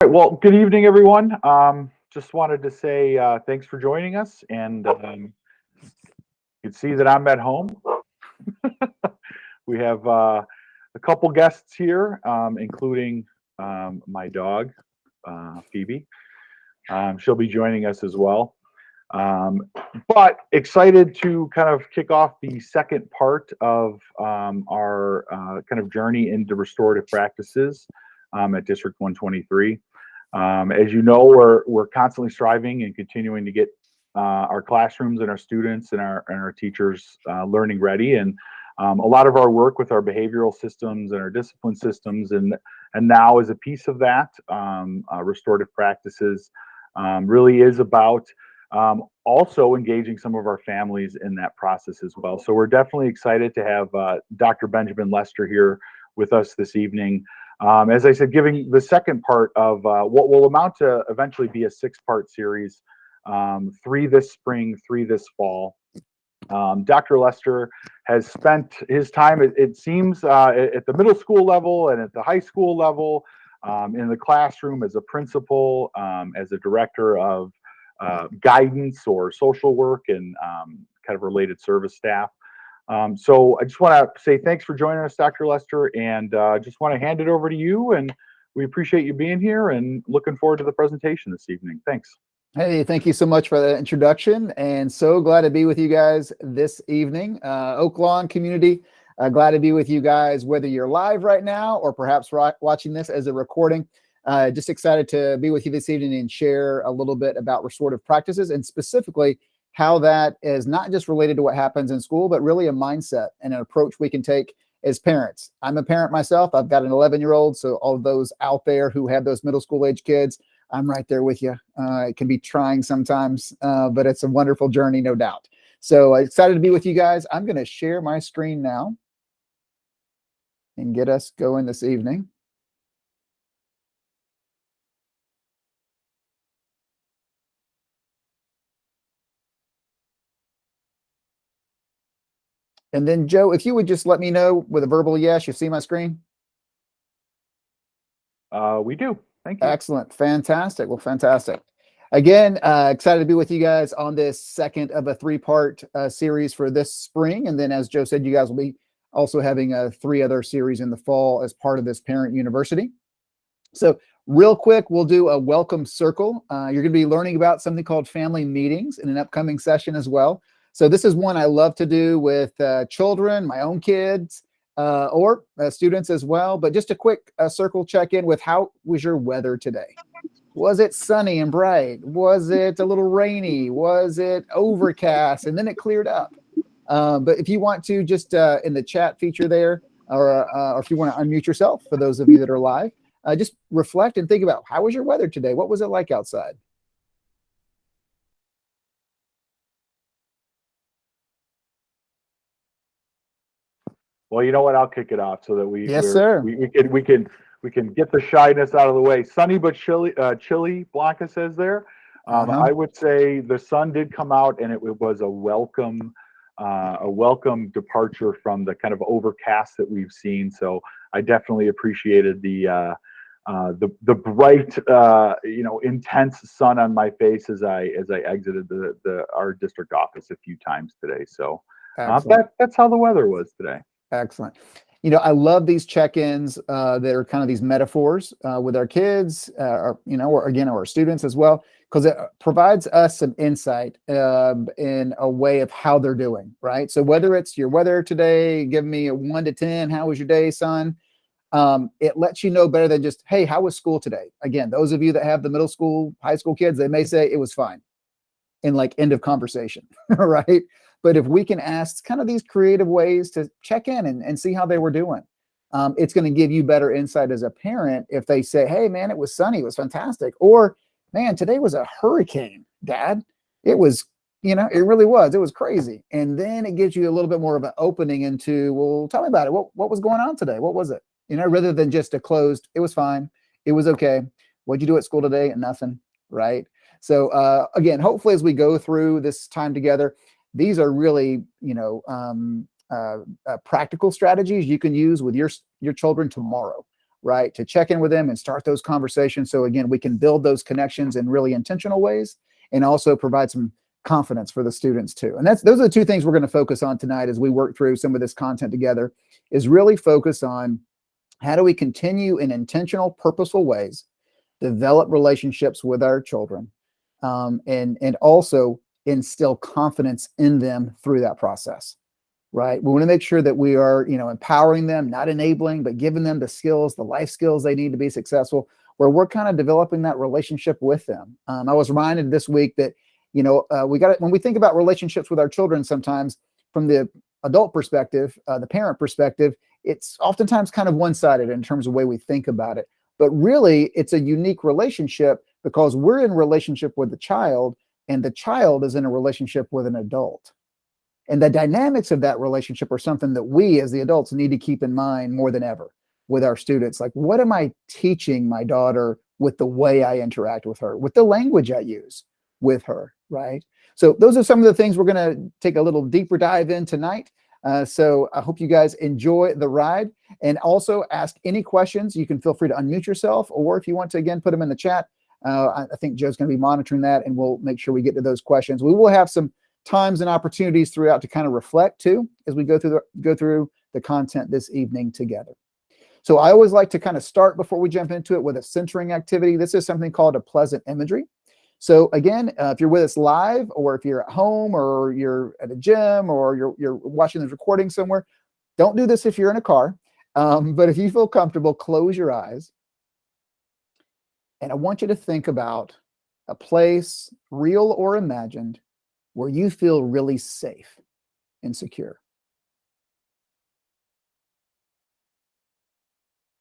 Well, good evening, everyone. Just wanted to say thanks for joining us, and you can see that I'm at home. We have a couple guests here, including my dog, Phoebe. She'll be joining us as well. Um, but excited to kind of kick off the second part of our kind of journey into restorative practices at District 123. As you know, we're constantly striving and continuing to get our classrooms and our students and our teachers learning ready, and a lot of our work with our behavioral systems and our discipline systems, and now as a piece of that, restorative practices really is about also engaging some of our families in that process as well. So we're definitely excited to have Dr. Benjamin Lester here with us this evening. As I said, giving the second part of what will amount to eventually be a 6-part series, 3 this spring, 3 this fall. Dr. Lester has spent his time, it seems, at the middle school level and at the high school level, in the classroom as a principal, as a director of guidance or social work and kind of related service staff. So I just want to say thanks for joining us, Dr. Lester, and just want to hand it over to you. And we appreciate you being here and looking forward to the presentation this evening. Thanks. Hey, thank you so much for that introduction, and so glad to be with you guys this evening. Oak Lawn community, glad to be with you guys, whether you're live right now or perhaps watching this as a recording. Just excited to be with you this evening and share a little bit about restorative practices, and specifically how that is not just related to what happens in school, but really a mindset and an approach we can take as parents. I'm a parent myself. I've got an 11-year-old, so all of those out there who have those middle school age kids, I'm right there with you. It can be trying sometimes, but it's a wonderful journey, no doubt. So excited to be with you guys. I'm going to share my screen now and get us going this evening. And then, Joe, if you would just let me know with a verbal yes, you see my screen? We do. Thank you. Excellent. Fantastic. Well, fantastic. Again, excited to be with you guys on this second of a 3-part series for this spring. And then, as Joe said, you guys will be also having 3 other series in the fall as part of this parent university. So real quick, we'll do a welcome circle. You're going to be learning about something called family meetings in an upcoming session as well. So this is one I love to do with children, my own kids, or students as well. But just a quick circle check-in with how was your weather today? Was it sunny and bright? Was it a little rainy? Was it overcast? And then it cleared up. But if you want to, just in the chat feature there, or if you want to unmute yourself, for those of you that are live, just reflect and think about, how was your weather today? What was it like outside? Well, you know what? I'll kick it off so that we can get the shyness out of the way. Sunny but chilly. Blanca says there. I would say the sun did come out, and it was a welcome departure from the kind of overcast that we've seen. So I definitely appreciated the bright, intense sun on my face as I exited our district office a few times today. So that's how the weather was today. Excellent. I love these check-ins that are kind of these metaphors with our kids, or our students as well, because it provides us some insight in a way of how they're doing, right? So whether it's your weather today, give me a 1 to 10, how was your day, son? It lets you know better than just, hey, how was school today? Again, those of you that have the middle school, high school kids, they may say it was fine in like end of conversation, right? But if we can ask kind of these creative ways to check in and see how they were doing, it's going to give you better insight as a parent if they say, hey, man, it was sunny, it was fantastic. Or, man, today was a hurricane, Dad. It was, it really was. It was crazy. And then it gives you a little bit more of an opening into, well, tell me about it. What was going on today? What was it? Rather than just a closed, it was fine. It was okay. What'd you do at school today? Nothing, right? So again, hopefully as we go through this time together, these are really, practical strategies you can use with your children tomorrow. right? To check in with them and start those conversations. So again, we can build those connections in really intentional ways and also provide some confidence for the students too. And those are the two things we're going to focus on tonight as we work through some of this content together, is really focus on how do we continue in intentional, purposeful ways, develop relationships with our children, and also instill confidence in them through that process, right? We want to make sure that we are, empowering them, not enabling, but giving them the skills, the life skills they need to be successful, where we're kind of developing that relationship with them. I was reminded this week that, when we think about relationships with our children, sometimes from the adult perspective, the parent perspective, it's oftentimes kind of one-sided in terms of the way we think about it. But really, it's a unique relationship because we're in a relationship with the child, and the child is in a relationship with an adult. And the dynamics of that relationship are something that we as the adults need to keep in mind more than ever with our students. Like, what am I teaching my daughter with the way I interact with her, with the language I use with her, right? So those are some of the things we're going to take a little deeper dive in tonight. So I hope you guys enjoy the ride, and also ask any questions. You can feel free to unmute yourself, or if you want to, again, put them in the chat. I think Joe's going to be monitoring that, and we'll make sure we get to those questions. We will have some times and opportunities throughout to kind of reflect too as we go through the content this evening together. So I always like to kind of start before we jump into it with a centering activity. This is something called a pleasant imagery. So again, if you're with us live, or if you're at home, or you're at a gym, or you're watching this recording somewhere, don't do this if you're in a car. But if you feel comfortable, close your eyes. And I want you to think about a place, real or imagined, where you feel really safe and secure.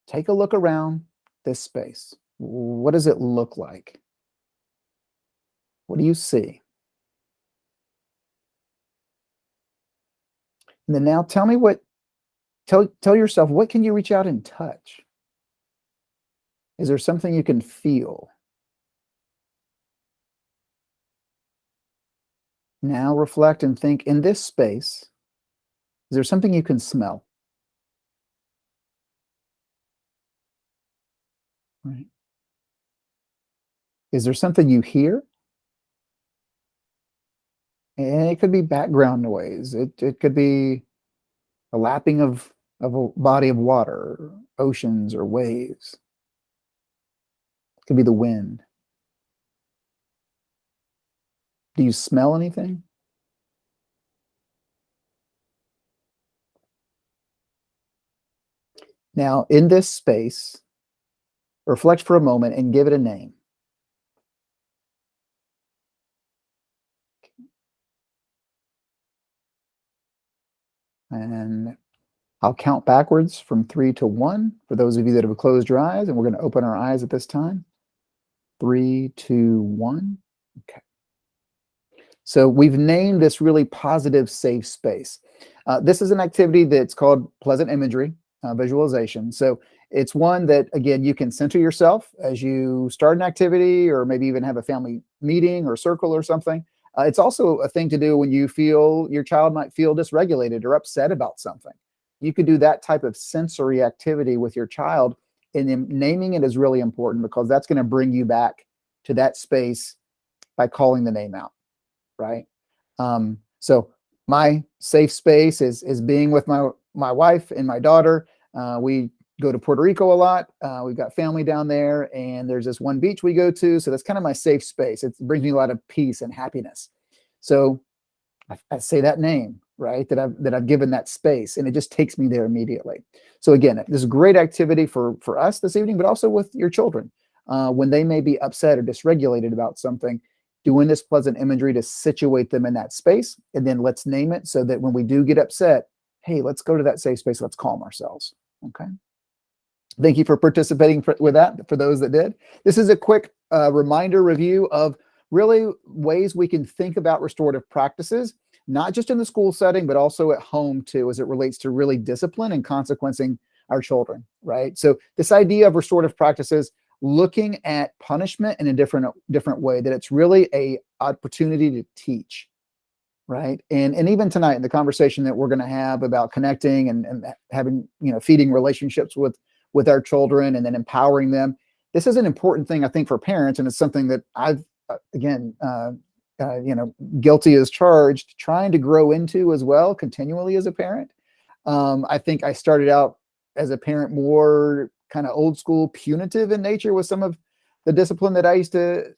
Take a look around this space. What does it look like? What do you see? And then now tell me tell yourself, what can you reach out and touch? Is there something you can feel? Now reflect and think, in this space, is there something you can smell? Right. Is there something you hear? And it could be background noise. It could be a lapping of a body of water, oceans, or waves. It could be the wind. Do you smell anything? Now, in this space, reflect for a moment and give it a name. And I'll count backwards from 3 to 1 for those of you that have closed your eyes, and we're going to open our eyes at this time. 3, 2, 1. Okay. So we've named this really positive, safe space. This is an activity that's called pleasant imagery visualization. So it's one that, again, you can center yourself as you start an activity, or maybe even have a family meeting or circle or something. It's also a thing to do when you feel your child might feel dysregulated or upset about something. You could do that type of sensory activity with your child, and then naming it is really important, because that's going to bring you back to that space by calling the name out, right? So my safe space is being with my wife and my daughter. We go to Puerto Rico a lot. We've got family down there, and there's this one beach we go to. So that's kind of my safe space. It brings me a lot of peace and happiness. So I say that name, right? That I've given that space, and it just takes me there immediately. So again, this is a great activity for us this evening, but also with your children when they may be upset or dysregulated about something. Doing this pleasant imagery to situate them in that space, and then let's name it, so that when we do get upset, hey, let's go to that safe space. Let's calm ourselves. Okay. Thank you for participating with that, for those that did. This is a quick reminder review of really ways we can think about restorative practices, not just in the school setting, but also at home too, as it relates to really discipline and consequencing our children, right? So this idea of restorative practices, looking at punishment in a different way, that it's really a opportunity to teach, right? And even tonight in the conversation that we're going to have about connecting and having, feeding relationships with with our children and then empowering them. This is an important thing, I think, for parents, and it's something that I've, again, guilty as charged, trying to grow into as well, continually as a parent. I think I started out as a parent more kind of old school, punitive in nature with some of the discipline that I used to,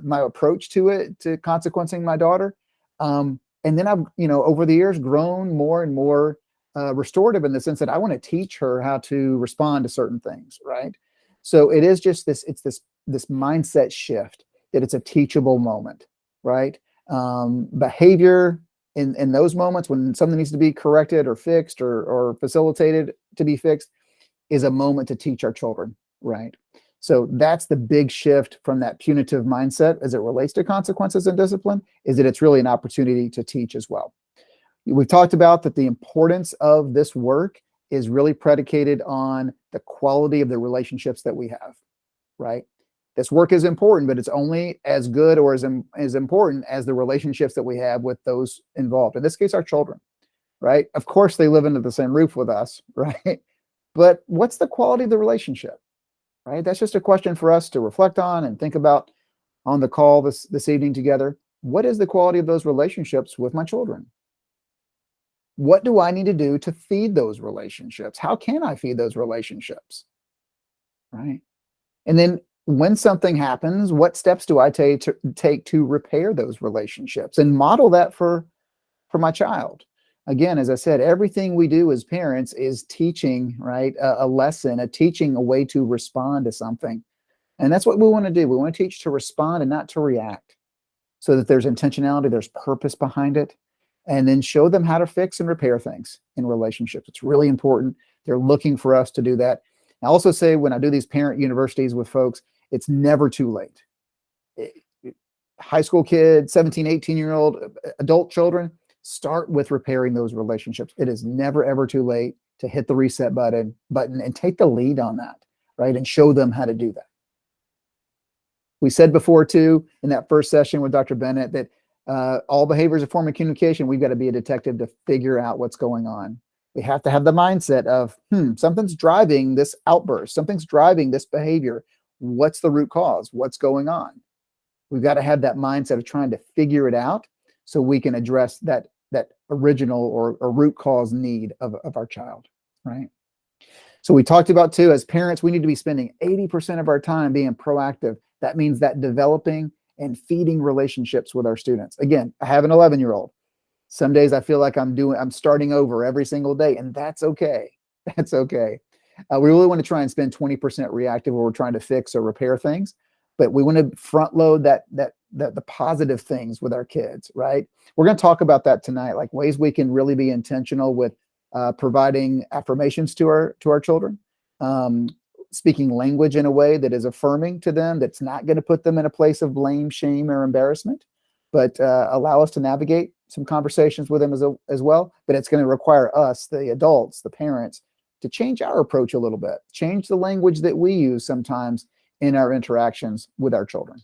my approach to it, to consequencing my daughter. And then I've, over the years, grown more and more restorative in the sense that I want to teach her how to respond to certain things, right? So it is just this, it's this mindset shift that it's a teachable moment, right? Behavior in those moments when something needs to be corrected or fixed or facilitated to be fixed is a moment to teach our children, right? So that's the big shift from that punitive mindset as it relates to consequences and discipline, is that it's really an opportunity to teach as well. We've talked about that the importance of this work is really predicated on the quality of the relationships that we have, right? This work is important, but it's only as good or as important as the relationships that we have with those involved. In this case, our children, right? Of course, they live under the same roof with us, right? But what's the quality of the relationship, right? That's just a question for us to reflect on and think about on the call this evening together. What is the quality of those relationships with my children? What do I need to do to feed those relationships? How can I feed those relationships, right? And then when something happens, what steps do I take to repair those relationships and model that for my child? Again, as I said, everything we do as parents is teaching, right? A lesson, teaching a way to respond to something. And that's what we want to do. We want to teach to respond and not to react, so that there's intentionality, there's purpose behind it, and then show them how to fix and repair things in relationships. It's really important. They're looking for us to do that. I also say when I do these parent universities with folks, it's never too late. High school kids, 17, 18-year-old adult children, start with repairing those relationships. It is never, ever too late to hit the reset button and take the lead on that, right? And show them how to do that. We said before, too, in that first session with Dr. Bennett, that all behavior is a form of communication. We've got to be a detective to figure out what's going on. We have to have the mindset of, something's driving this outburst. Something's driving this behavior. What's the root cause? What's going on? We've got to have that mindset of trying to figure it out so we can address that original or root cause need of our child, right? So we talked about, too, as parents, we need to be spending 80% of our time being proactive. That means that developing and feeding relationships with our students. Again, I have an 11-year-old. Some days I feel like I'm starting over every single day, and that's okay. That's okay. We really want to try and spend 20% reactive where we're trying to fix or repair things, but we want to front load the positive things with our kids, right? We're going to talk about that tonight, like ways we can really be intentional with providing affirmations to our children, speaking language in a way that is affirming to them, that's not going to put them in a place of blame, shame, or embarrassment, but allow us to navigate some conversations with them as well. But it's going to require us, the adults, the parents, to change our approach a little bit, change the language that we use sometimes in our interactions with our children.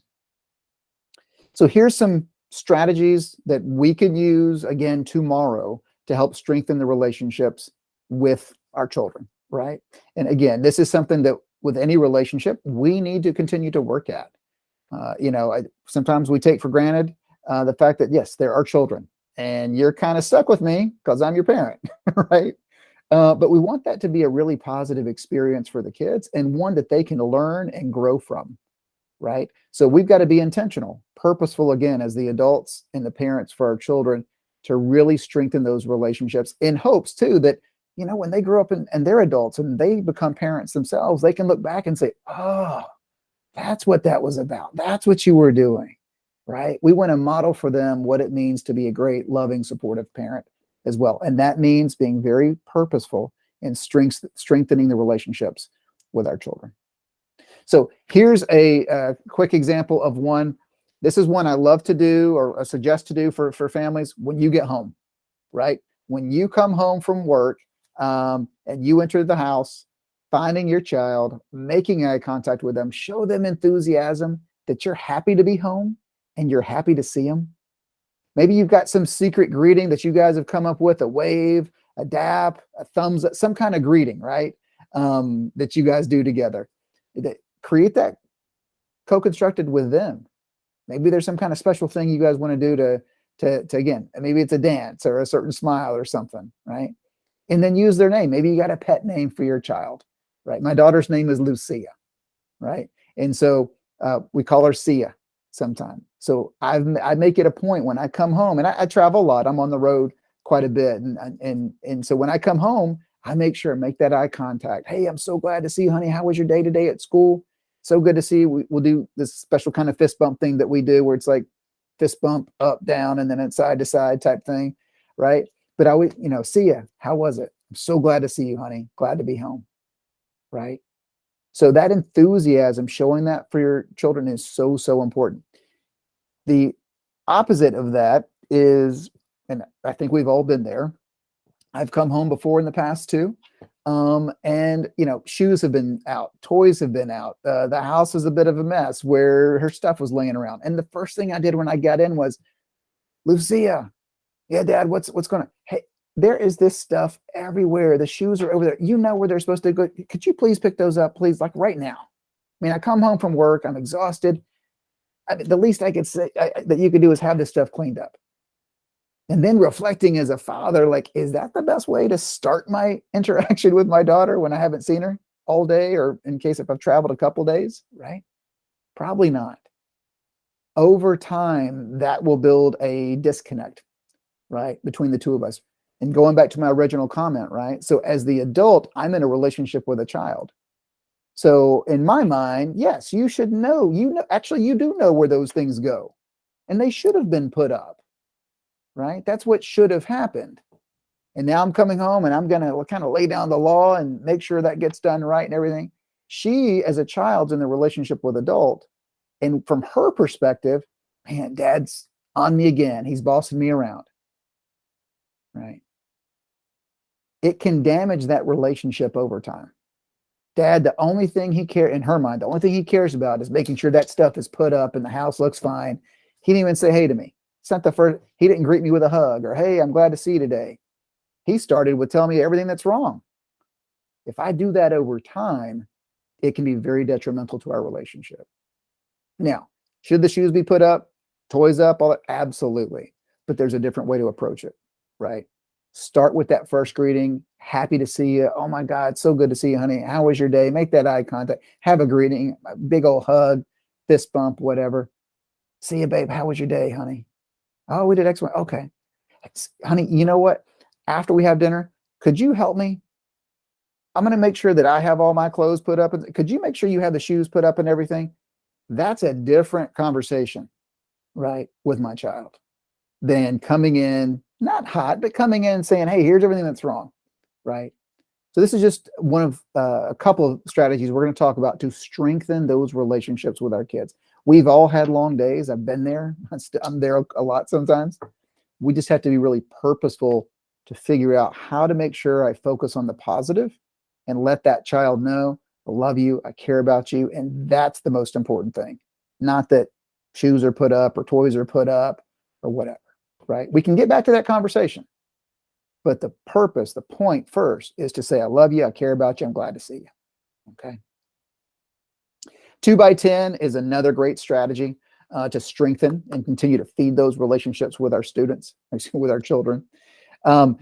So here's some strategies that we could use again tomorrow to help strengthen the relationships with our children, right? And again, this is something that with any relationship, we need to continue to work at. Sometimes we take for granted the fact that, yes, there are children and you're kind of stuck with me because I'm your parent, right? But we want that to be a really positive experience for the kids and one that they can learn and grow from, right? So we've got to be intentional, purposeful, again, as the adults and the parents for our children, to really strengthen those relationships in hopes, too, that, when they grow up and they're adults and they become parents themselves, they can look back and say, oh, that's what that was about. That's what you were doing, right? We want to model for them what it means to be a great, loving, supportive parent as well. And that means being very purposeful in strengthening the relationships with our children. So here's a quick example of one. This is one I love to do or suggest to do for families when you get home, right? When you come home from work and you enter the house, finding your child, making eye contact with them, show them enthusiasm that you're happy to be home and you're happy to see them. Maybe you've got some secret greeting that you guys have come up with, a wave, a dap, a thumbs up, some kind of greeting, right? that you guys do together. Create that co-constructed with them. Maybe there's some kind of special thing you guys want to do to again, maybe it's a dance or a certain smile or something, right? And then use their name. Maybe you got a pet name for your child, right? My daughter's name is Lucia, right? And so we call her Sia sometime. So I make it a point when I come home, and I travel a lot. I'm on the road quite a bit, and so when I come home, I make that eye contact. Hey, I'm so glad to see you, honey. How was your day today at school? So good to see you. We'll do this special kind of fist bump thing that we do, where it's like fist bump up, down, and then it's side to side type thing, right? But I would, see ya. How was it? I'm so glad to see you, honey. Glad to be home, right? So that enthusiasm, showing that for your children is so, so important. The opposite of that is, and I think we've all been there, I've come home before in the past too. And shoes have been out, toys have been out. The house is a bit of a mess where her stuff was laying around. And the first thing I did when I got in was, Lucia, yeah, Dad, what's going on? Hey, there is this stuff everywhere. The shoes are over there. You know where they're supposed to go. Could you please pick those up, please? Like right now. I mean, I come home from work. I'm exhausted. The least I could say that you could do is have this stuff cleaned up. And then reflecting as a father, like, is that the best way to start my interaction with my daughter when I haven't seen her all day, or in case if I've traveled a couple days, right? Probably not. Over time, that will build a disconnect, right, between the two of us. And going back to my original comment, right? So as the adult, I'm in a relationship with a child. So in my mind, yes, you should know, actually you do know where those things go, and they should have been put up. Right? That's what should have happened. And now I'm coming home and I'm going to kind of lay down the law and make sure that gets done right and everything. She, as a child's in the relationship with adult. And from her perspective, man, Dad's on me again. He's bossing me around. Right? It can damage that relationship over time. Dad, the only thing he cares, in her mind, the only thing he cares about is making sure that stuff is put up and the house looks fine. He didn't even say hey to me. It's not the first, he didn't greet me with a hug or, hey, I'm glad to see you today. He started with telling me everything that's wrong. If I do that over time, it can be very detrimental to our relationship. Now, should the shoes be put up, toys up, all that? Absolutely. But there's a different way to approach it, right? Start with that first greeting. Happy to see you. Oh my God, so good to see you, honey. How was your day? Make that eye contact. Have a greeting, a big old hug, fist bump, whatever. See you, babe. How was your day, honey? Oh, we did excellent. Okay. Honey, you know what? After we have dinner, could you help me? I'm going to make sure that I have all my clothes put up. Could you make sure you have the shoes put up and everything? That's a different conversation, right, with my child than coming in, not hot, but coming in saying, hey, here's everything that's wrong, right? So this is just one of a couple of strategies we're going to talk about to strengthen those relationships with our kids. We've all had long days. I've been there. I'm there a lot sometimes. We just have to be really purposeful to figure out how to make sure I focus on the positive and let that child know, I love you, I care about you. And that's the most important thing. Not that shoes are put up or toys are put up or whatever, right? We can get back to that conversation. But the purpose, the point first is to say, I love you, I care about you, I'm glad to see you. Okay. 2x10 is another great strategy to strengthen and continue to feed those relationships with our students, with our children.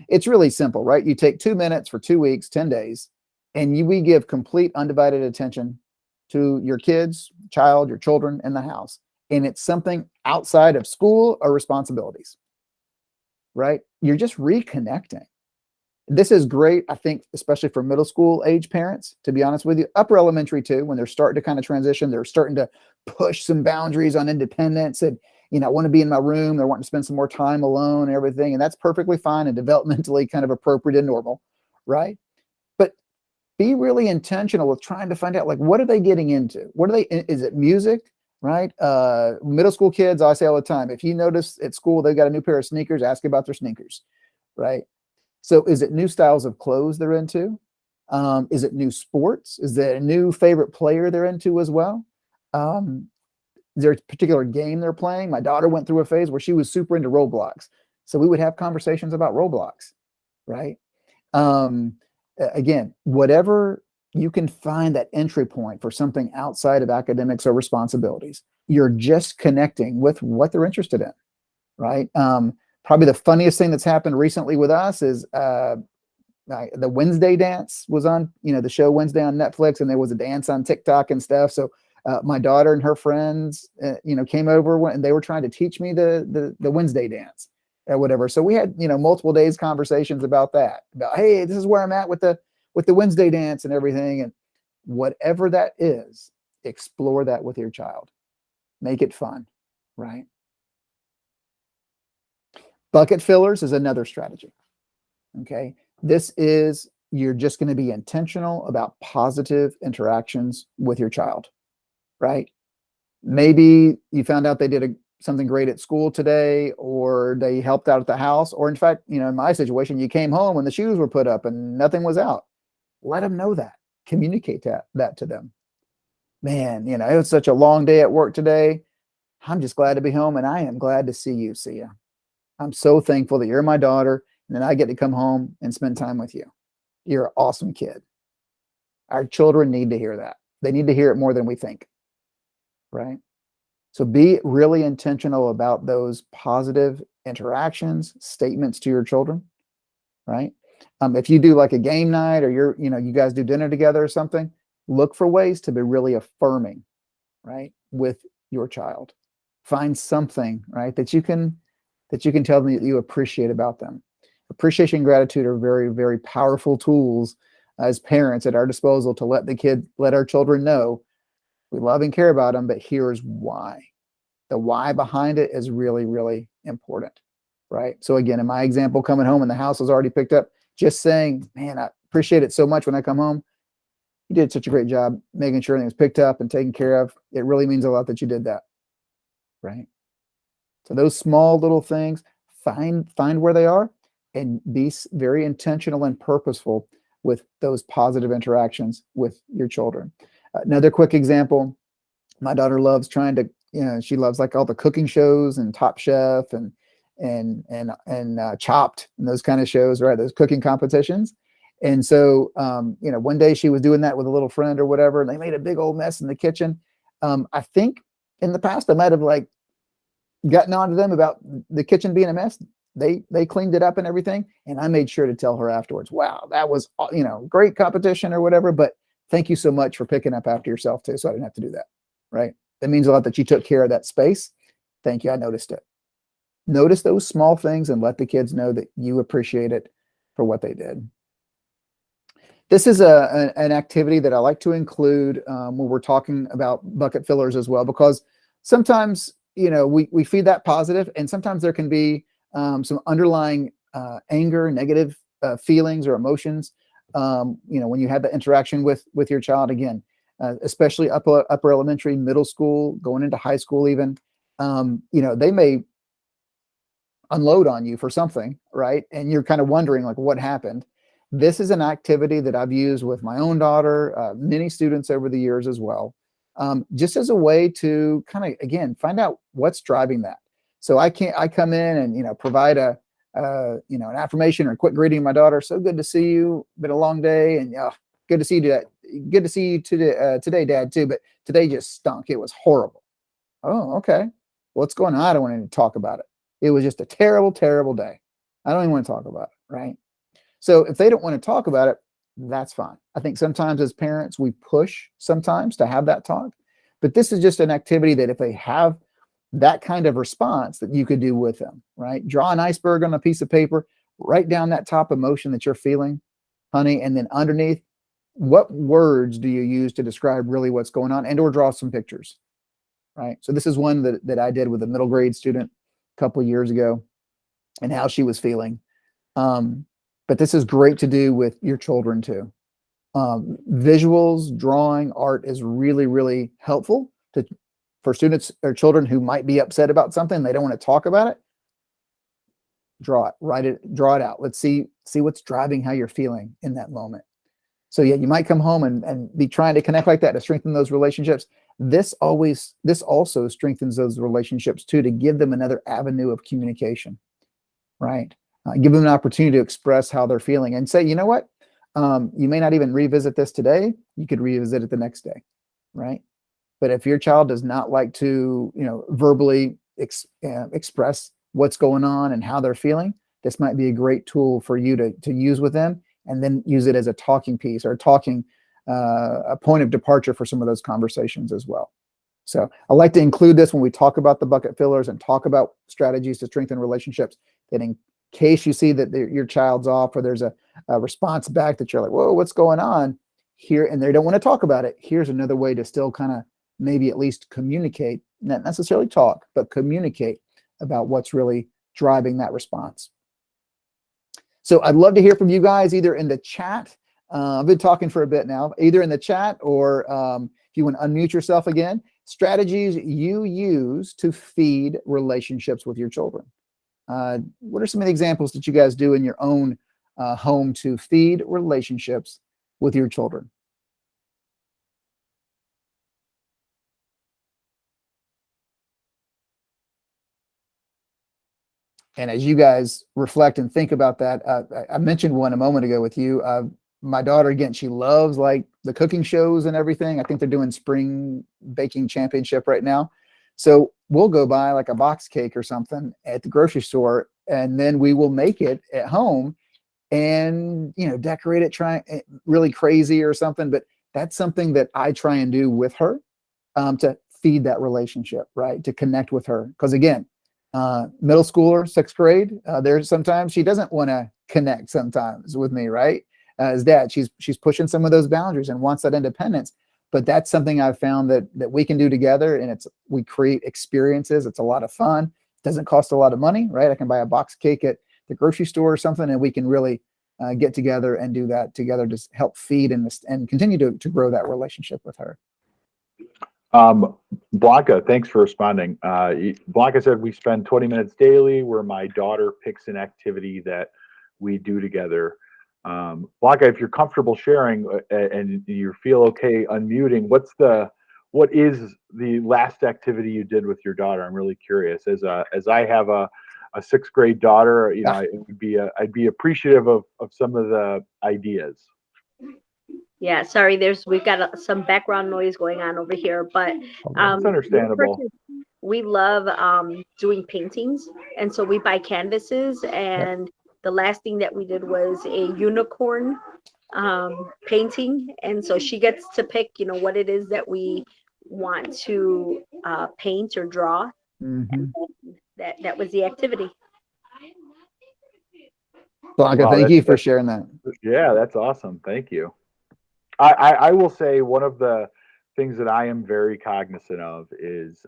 It's really simple, right? You take 2 minutes for 2 weeks, 10 days, and we give complete undivided attention to your kids, child, your children in the house. And it's something outside of school or responsibilities, right? You're just reconnecting. This is great, I think, especially for middle school age parents, to be honest with you. Upper elementary too, when they're starting to kind of transition, they're starting to push some boundaries on independence and, I want to be in my room. They're wanting to spend some more time alone and everything. And that's perfectly fine and developmentally kind of appropriate and normal, right? But be really intentional with trying to find out, like, what are they getting into? Is it music, right? Middle school kids, I say all the time, if you notice at school, they've got a new pair of sneakers, ask about their sneakers, right? So is it new styles of clothes they're into? Is it new sports? Is there a new favorite player they're into as well? Is there a particular game they're playing? My daughter went through a phase where she was super into Roblox. So we would have conversations about Roblox, right? Again, whatever you can find that entry point for something outside of academics or responsibilities. You're just connecting with what they're interested in, right? Probably the funniest thing that's happened recently with us is the Wednesday dance was on, the show Wednesday on Netflix, and there was a dance on TikTok and stuff. So my daughter and her friends, came over and they were trying to teach me the Wednesday dance or whatever. So we had, multiple days conversations about that, about, hey, this is where I'm at with the Wednesday dance and everything. And whatever that is, explore that with your child. Make it fun, right? Bucket fillers is another strategy. Okay. This is, you're just going to be intentional about positive interactions with your child, right? Maybe you found out they did something great at school today, or they helped out at the house, or in fact, in my situation, you came home and the shoes were put up and nothing was out. Let them know that. Communicate that to them. Man, it was such a long day at work today. I'm just glad to be home, and I am glad to see you, Sia. I'm so thankful that you're my daughter, and then I get to come home and spend time with you. You're an awesome kid. Our children need to hear that. They need to hear it more than we think, right? So be really intentional about those positive interactions, statements to your children, right? If you do like a game night, or you guys do dinner together or something, look for ways to be really affirming, right, with your child. Find something, right, that you can tell them that you appreciate about them. Appreciation and gratitude are very, very powerful tools as parents at our disposal to let our children know we love and care about them, but here's why. The why behind it is really, really important, right? So again, in my example, coming home and the house was already picked up, just saying, man, I appreciate it so much when I come home. You did such a great job making sure everything was picked up and taken care of. It really means a lot that you did that, right? So those small little things, find where they are and be very intentional and purposeful with those positive interactions with your children. Another quick example, my daughter loves she loves like all the cooking shows and Top Chef and Chopped and those kind of shows, right? Those cooking competitions. And so, one day she was doing that with a little friend or whatever, and they made a big old mess in the kitchen. I think in the past I might have like gotten on to them about the kitchen being a mess. They cleaned it up and everything. And I made sure to tell her afterwards, wow, that was, great competition or whatever, but thank you so much for picking up after yourself too. So I didn't have to do that. Right. That means a lot that you took care of that space. Thank you. I noticed it. Notice those small things and let the kids know that you appreciate it for what they did. This is an activity that I like to include when we're talking about bucket fillers as well, because sometimes, we feed that positive, and sometimes there can be some underlying anger, negative feelings or emotions, when you have that interaction with your child, again, especially upper elementary, middle school, going into high school even, they may unload on you for something, right? And you're kind of wondering like what happened. This is an activity that I've used with my own daughter, many students over the years as well, just as a way to kind of, again, find out what's driving that. So I come in and, provide an affirmation or a quick greeting to my daughter. So good to see you. Been a long day, and good to see you. Good to see you today, Dad, too. But today just stunk. It was horrible. Oh, okay. What's going on? I don't want to talk about it. It was just a terrible, terrible day. I don't even want to talk about it, right? So if they don't want to talk about it, that's fine. I think sometimes as parents, we push sometimes to have that talk. But this is just an activity that if they have that kind of response, that you could do with them, right? Draw an iceberg on a piece of paper, write down that top emotion that you're feeling, honey, and then underneath, what words do you use to describe really what's going on, and or draw some pictures, right? So this is one that I did with a middle grade student a couple of years ago, and how she was feeling. But this is great to do with your children too. Visuals, drawing, art is really, really helpful for students or children who might be upset about something. They don't want to talk about it. Draw it, write it, draw it out. Let's see what's driving how you're feeling in that moment. So yeah, you might come home and be trying to connect like that to strengthen those relationships. This also strengthens those relationships too, to give them another avenue of communication, right? Give them an opportunity to express how they're feeling and say, you know what? You may not even revisit this today. You could revisit it the next day, right? But if your child does not like to, verbally express what's going on and how they're feeling, this might be a great tool for you to use with them, and then use it as a talking piece or a point of departure for some of those conversations as well. So I like to include this when we talk about the bucket fillers and talk about strategies to strengthen relationships, that in case you see that your child's off, or there's a response back that you're like, whoa, what's going on here? And they don't want to talk about it. Here's another way to still kind of maybe at least communicate, not necessarily talk, but communicate about what's really driving that response. So I'd love to hear from you guys, either in the chat. I've been talking for a bit now, either in the chat or if you want to unmute yourself again, strategies you use to feed relationships with your children. What are some of the examples that you guys do in your own home to feed relationships with your children? And as you guys reflect and think about that, I mentioned one a moment ago with you. My daughter, again, she loves like the cooking shows and everything. I think they're doing spring baking championship right now. So we'll go buy like a box cake or something at the grocery store, and then we will make it at home and, decorate it, try really crazy or something. But that's something that I try and do with her to feed that relationship, right? To connect with her. Because again, middle schooler, 6th grade, there's sometimes she doesn't want to connect sometimes with me, right? As dad, she's pushing some of those boundaries and wants that independence. But that's something I've found that we can do together, and we create experiences. It's a lot of fun. It doesn't cost a lot of money, right? I can buy a box cake at the grocery store or something, and we can really get together and do that together to help feed and continue to grow that relationship with her. Blanca, thanks for responding. Blanca said we spend 20 minutes daily where my daughter picks an activity that we do together. Blanca, if you're comfortable sharing and you feel okay unmuting, what is the last activity you did with your daughter? I'm really curious. As I have a 6th grade daughter, I'd be appreciative of some of the ideas. Yeah, sorry, we've got some background noise going on over here, but that's understandable. We love doing paintings, and so we buy canvases, and the last thing that we did was a unicorn painting, and so she gets to pick, what it is that we want to paint or draw. And that was the activity. Blanca, thank you for sharing that. Yeah, that's awesome. Thank you. I will say one of the things that I am very cognizant of is,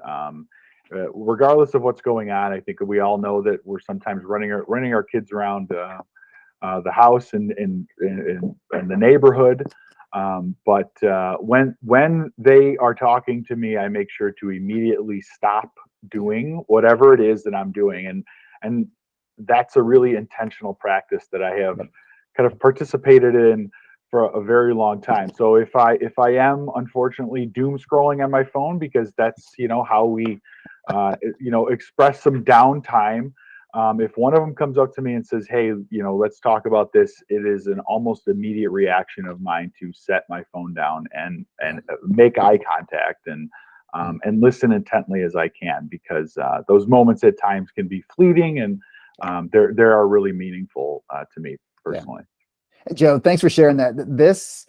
regardless of what's going on, I think we all know that we're sometimes running our kids around the house and the neighborhood. But when they are talking to me, I make sure to immediately stop doing whatever it is that I'm doing, and that's a really intentional practice that I have kind of participated in for a very long time. So if I am unfortunately doom scrolling on my phone, because that's how we express some downtime, if one of them comes up to me and says, hey, let's talk about this, it is an almost immediate reaction of mine to set my phone down and make eye contact and listen intently as I can, because those moments at times can be fleeting, and they are really meaningful to me personally. Yeah. Joe, thanks for sharing that. This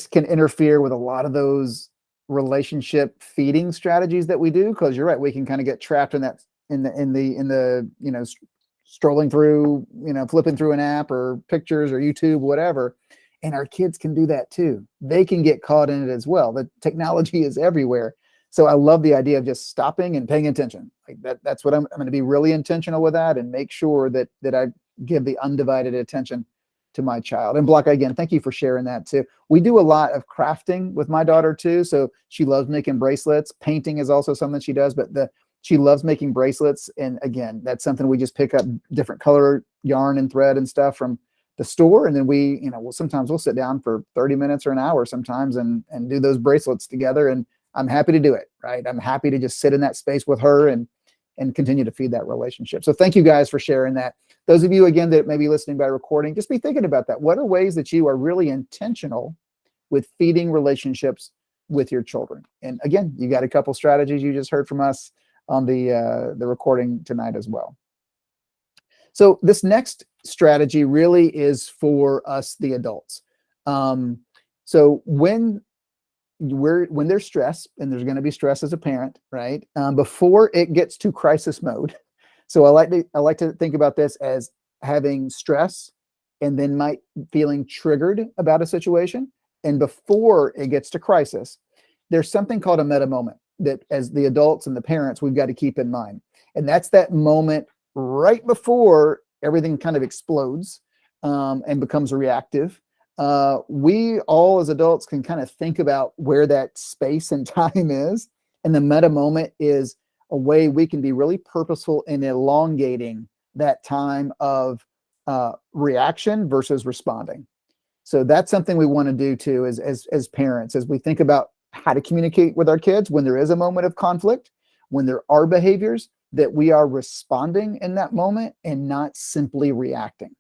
can interfere with a lot of those relationship feeding strategies that we do, because you're right, we can kind of get trapped in that in the strolling through, flipping through an app or pictures or YouTube, whatever. And our kids can do that too. They can get caught in it as well. The technology is everywhere. So I love the idea of just stopping and paying attention. Like that's what I'm going to be really intentional with that, and make sure that I give the undivided attention to my child. And Blanca, again, thank you for sharing that too. We do a lot of crafting with my daughter too. So she loves making bracelets. Painting is also something she does, but she loves making bracelets. And again, that's something we just pick up different color yarn and thread and stuff from the store. And then sometimes we'll sit down for 30 minutes or an hour sometimes and do those bracelets together. And I'm happy to do it, right? I'm happy to just sit in that space with her and continue to feed that relationship. So thank you guys for sharing that. Those of you, again, that may be listening by recording, just be thinking about that. What are ways that you are really intentional with feeding relationships with your children? And again, you got a couple strategies you just heard from us on the recording tonight as well. So this next strategy really is for us, the adults. So when there's stress, and there's going to be stress as a parent, right? Before it gets to crisis mode. So I like to think about this as having stress and then feeling triggered about a situation. And before it gets to crisis, there's something called a meta moment that, as the adults and the parents, we've got to keep in mind. And that's that moment right before everything kind of explodes and becomes reactive. We all as adults can kind of think about where that space and time is. And the meta moment is a way we can be really purposeful in elongating that time of reaction versus responding. So that's something we want to do too as parents, as we think about how to communicate with our kids when there is a moment of conflict, when there are behaviors, that we are responding in that moment and not simply reacting,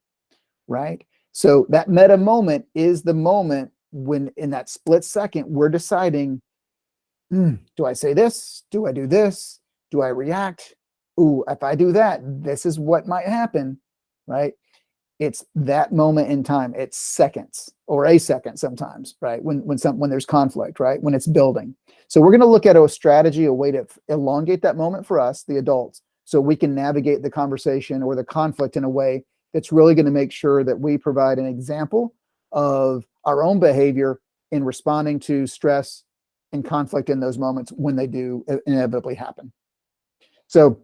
right? So that meta moment is the moment when, in that split second, we're deciding, do I say this? Do I do this? Do I react? Ooh, if I do that, this is what might happen, right? It's that moment in time. It's seconds or a second sometimes, right? When there's conflict, right? When it's building. So we're going to look at a strategy, a way to elongate that moment for us, the adults, so we can navigate the conversation or the conflict in a way that's really going to make sure that we provide an example of our own behavior in responding to stress and conflict in those moments when they do inevitably happen. So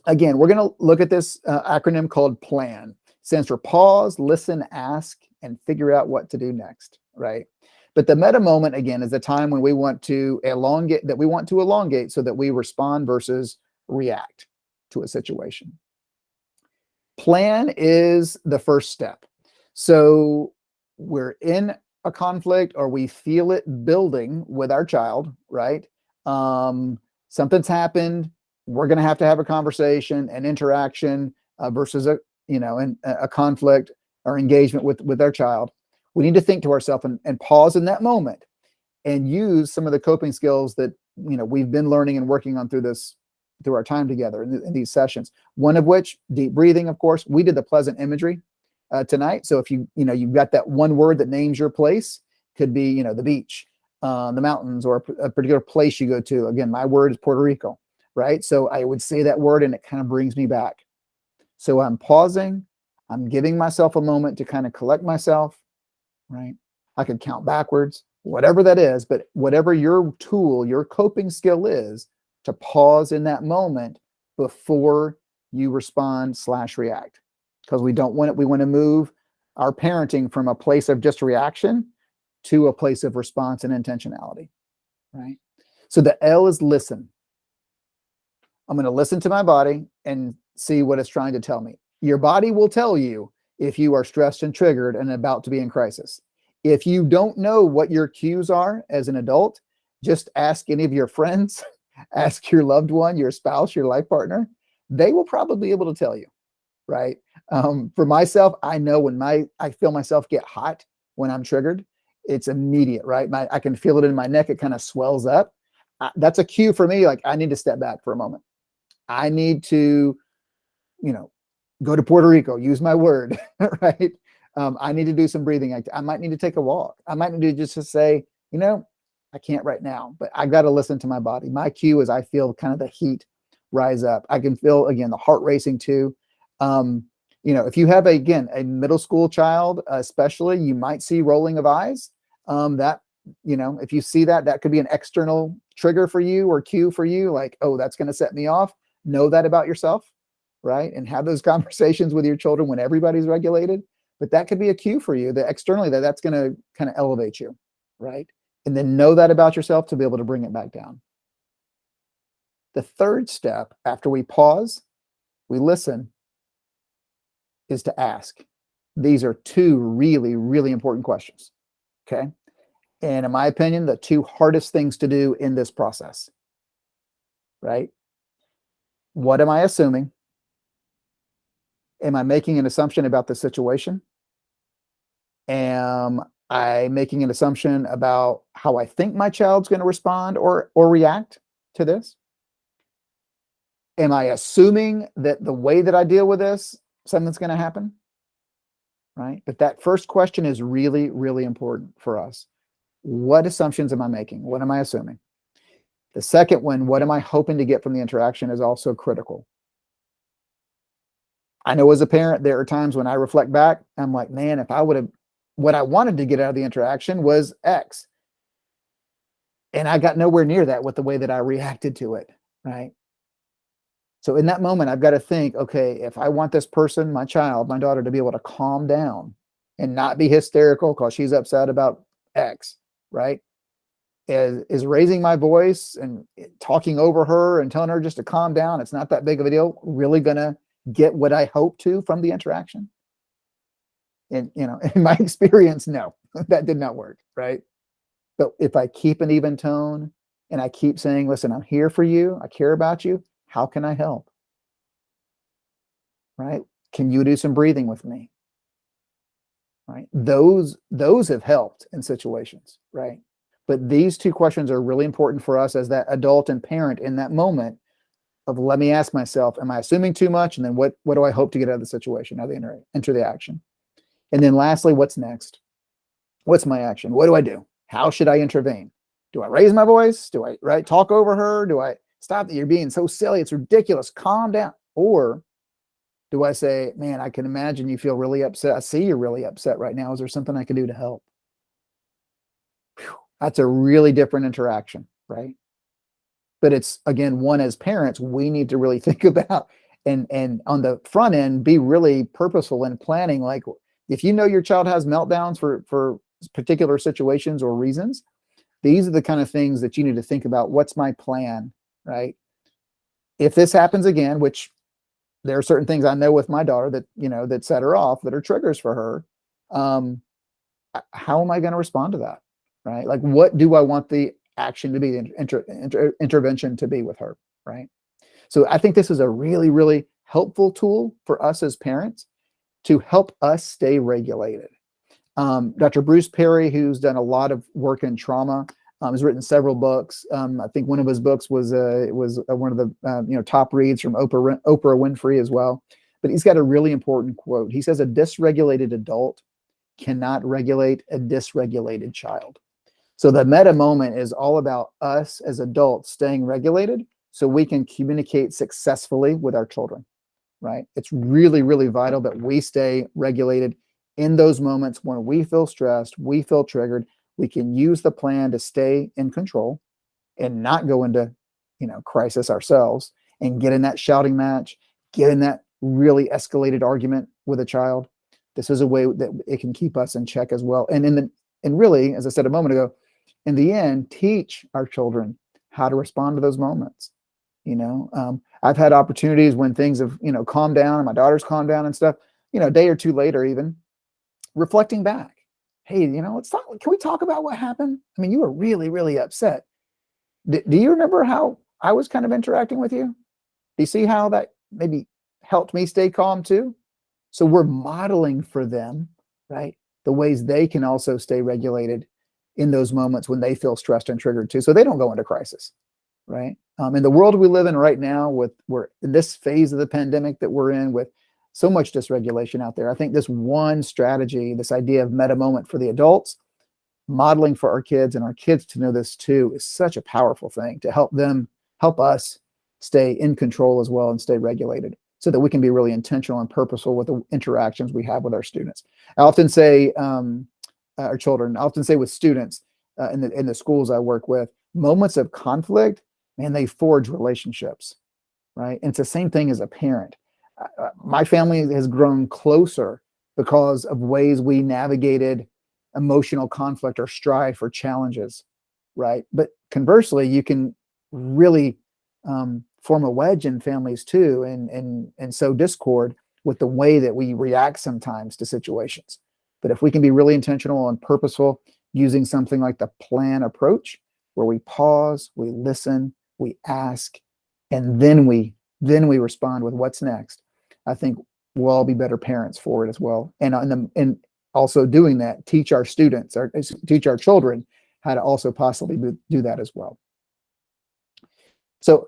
again, we're going to look at this acronym called PLAN. It stands for pause, listen, ask, and figure out what to do next, right? But the meta moment, again, is the time when we want to elongate, so that we respond versus react to a situation. Plan is the first step. So we're in a conflict or we feel it building with our child, right? Something's happened. We're going to have a conversation, an interaction versus a conflict or engagement with our child. We need to think to ourselves and pause in that moment and use some of the coping skills that we've been learning and working on through our time together in these sessions. One of which, deep breathing, of course. We did the pleasant imagery tonight. So if you've got that one word that names your place, could be the beach, the mountains, or a particular place you go to. Again, my word is Puerto Rico, right? So I would say that word and it kind of brings me back. So I'm pausing. I'm giving myself a moment to kind of collect myself, right? I could count backwards, whatever that is, but whatever your tool, your coping skill is, to pause in that moment before you respond/react. Because we want to move our parenting from a place of just reaction to a place of response and intentionality, right? So the L is listen. I'm going to listen to my body and see what it's trying to tell me. Your body will tell you if you are stressed and triggered and about to be in crisis. If you don't know what your cues are as an adult, just ask any of your friends, ask your loved one, your spouse, your life partner. They will probably be able to tell you, right? For myself, I know when I feel myself get hot when I'm triggered, it's immediate, right? I can feel it in my neck. It kind of swells up. That's a cue for me. Like, I need to step back for a moment. I need to, go to Puerto Rico, use my word, right? I need to do some breathing. I might need to take a walk. I might need to just say, I can't right now, but I got to listen to my body. My cue is I feel kind of the heat rise up. I can feel, again, the heart racing too. If you have, a middle school child, especially, you might see rolling of eyes. If you see that could be an external trigger for you or cue for you, like, oh, that's going to set me off. Know that about yourself, right? And have those conversations with your children when everybody's regulated. But that could be a cue for you that externally that's going to kind of elevate you, right? And then know that about yourself to be able to bring it back down. The third step, after we pause, we listen, is to ask. These are two really, really important questions, okay? And in my opinion, the two hardest things to do in this process, right? What am I assuming? Am I making an assumption about the situation? Am I making an assumption about how I think my child's going to respond or react to this? Am I assuming that the way that I deal with this, something's going to happen? Right? But that first question is really, really important for us. What assumptions am I making? What am I assuming? The second one, what am I hoping to get from the interaction, is also critical. I know as a parent, there are times when I reflect back, I'm like, man, if I would have, what I wanted to get out of the interaction was X. And I got nowhere near that with the way that I reacted to it, right? So in that moment, I've got to think, okay, if I want this person, my child, my daughter, to be able to calm down and not be hysterical because she's upset about X, right? Is raising my voice and talking over her and telling her just to calm down, it's not that big of a deal, really going to get what I hope to from the interaction? And, in my experience, no, that did not work, right? But if I keep an even tone and I keep saying, listen, I'm here for you, I care about you, how can I help? Right? Can you do some breathing with me? Right? Those have helped in situations, right? But these two questions are really important for us as that adult and parent in that moment of, let me ask myself, am I assuming too much? And then what do I hope to get out of the situation? How they enter the action? And then lastly, what's next? What's my action? What do I do? How should I intervene? Do I raise my voice? Do I talk over her? Do I stop that? You're being so silly. It's ridiculous. Calm down. Or do I say, man, I can imagine you feel really upset. I see you're really upset right now. Is there something I can do to help? Whew. That's a really different interaction, right? But it's, again, one, as parents, we need to really think about and on the front end, be really purposeful in planning. Like, if you know your child has meltdowns for particular situations or reasons, these are the kind of things that you need to think about. What's my plan, right? If this happens again, which there are certain things I know with my daughter that, that set her off, that are triggers for her. How am I going to respond to that, right? Like, what do I want the action to be, the intervention to be with her, right? So I think this is a really, really helpful tool for us as parents to help us stay regulated. Dr. Bruce Perry, who's done a lot of work in trauma, has written several books. I think one of his books was one of the top reads from Oprah Winfrey as well. But he's got a really important quote. He says, "A dysregulated adult cannot regulate a dysregulated child." So the meta moment is all about us as adults staying regulated so we can communicate successfully with our children, right? It's really, really vital that we stay regulated in those moments when we feel stressed, we feel triggered. We can use the plan to stay in control and not go into, crisis ourselves and get in that shouting match, get in that really escalated argument with a child. This is a way that it can keep us in check as well. And really, as I said a moment ago, in the end, teach our children how to respond to those moments. I've had opportunities when things have, calmed down and my daughter's calmed down and stuff, a day or two later, even reflecting back. Hey, let's talk. Can we talk about what happened? I mean, you were really, really upset. Do you remember how I was kind of interacting with you? Do you see how that maybe helped me stay calm too? So we're modeling for them, right, the ways they can also stay regulated in those moments when they feel stressed and triggered too, so they don't go into crisis, right? In the world we live in right now, we're in this phase of the pandemic that we're in, with so much dysregulation out there, I think this one strategy, this idea of meta moment for the adults, modeling for our kids and our kids to know this too, is such a powerful thing to help us stay in control as well and stay regulated, so that we can be really intentional and purposeful with the interactions we have with our students. I often say, our children, I often say with students in the schools I work with, moments of conflict, man, they forge relationships, right? And it's the same thing as a parent. My family has grown closer because of ways we navigated emotional conflict or strife or challenges, right? But conversely, you can really form a wedge in families too, and sow discord with the way that we react sometimes to situations. But if we can be really intentional and purposeful, using something like the plan approach, where we pause, we listen, we ask, and then we respond with what's next, I think we'll all be better parents for it as well. And also doing that, teach our students or teach our children how to also possibly do that as well. So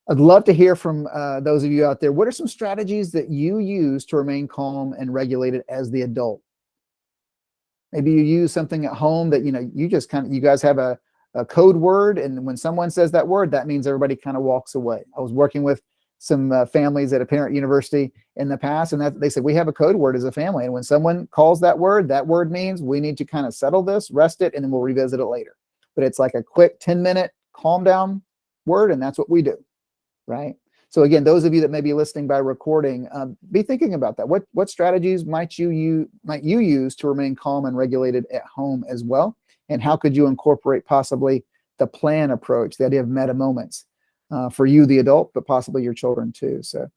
I'd love to hear from those of you out there. What are some strategies that you use to remain calm and regulated as the adult? Maybe you use something at home that, you guys have a code word, and when someone says that word, that means everybody kind of walks away. I was working with some families at a parent university in the past, and they said, we have a code word as a family. And when someone calls that word means we need to kind of settle this, rest it, and then we'll revisit it later. But it's like a quick 10-minute calm down word, and that's what we do, right? So again, those of you that may be listening by recording, be thinking about that. What strategies might you use to remain calm and regulated at home as well? And how could you incorporate possibly the plan approach, the idea of meta moments for you, the adult, but possibly your children too. So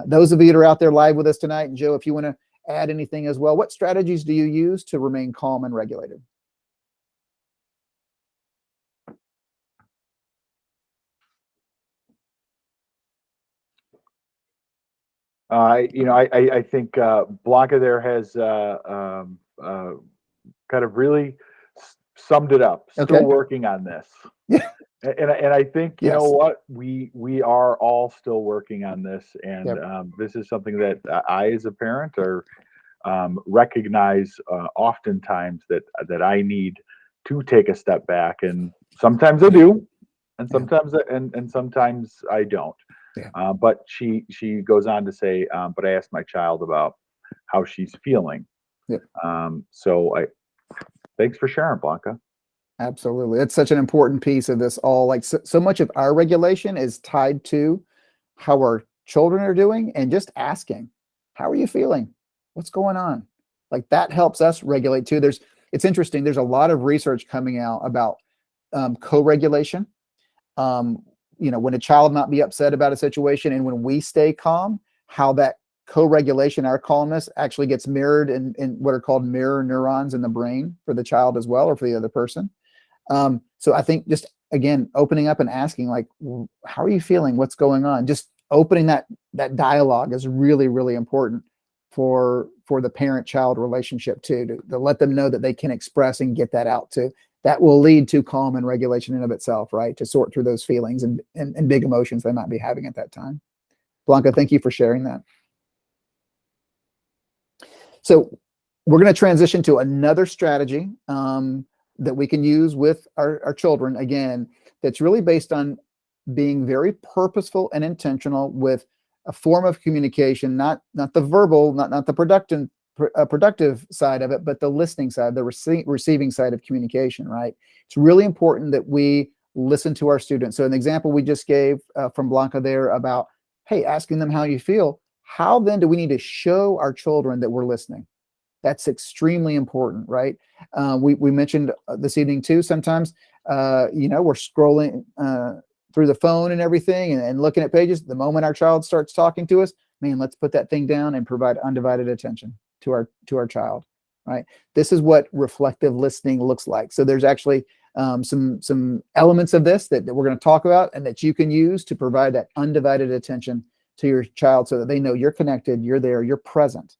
those of you that are out there live with us tonight, and Joe, if you want to add anything as well, what strategies do you use to remain calm and regulated? I think Blanca there has kind of really summed it up. Still Okay. working on this. Yeah. And I think, you Yes. know what, we are all still working on this. And Yep. This is something that I, as a parent, recognize oftentimes that I need to take a step back. And sometimes I do, and sometimes and sometimes I don't. Yeah. But she goes on to say, but I asked my child about how she's feeling. Yep. Thanks for sharing, Blanca. Absolutely. It's such an important piece of this all. Like so much of our regulation is tied to how our children are doing, and just asking, how are you feeling? What's going on? Like that helps us regulate too. It's interesting. There's a lot of research coming out about co-regulation. When a child not be upset about a situation, and when we stay calm, how that co-regulation, our calmness, actually gets mirrored in what are called mirror neurons in the brain for the child as well, or for the other person. So I think just, again, opening up and asking, like, how are you feeling? What's going on? Just opening that dialogue is really, really important for the parent-child relationship too, to let them know that they can express and get that out too. That will lead to calm and regulation in of itself, right? To sort through those feelings and big emotions they might be having at that time. Blanca, thank you for sharing that. So we're going to transition to another strategy that we can use with our children, again, that's really based on being very purposeful and intentional with a form of communication, not the verbal, not the productive side of it, but the listening side, the receiving side of communication, right? It's really important that we listen to our students. So an example we just gave from Blanca there about, hey, asking them how you feel. How then do we need to show our children that we're listening? That's extremely important, right? We mentioned this evening too, sometimes, we're scrolling through the phone and everything and looking at pages. The moment our child starts talking to us, man, let's put that thing down and provide undivided attention to our child, right? This is what reflective listening looks like. So there's actually some elements of this that we're going to talk about, and that you can use to provide that undivided attention to your child, so that they know you're connected, you're there, you're present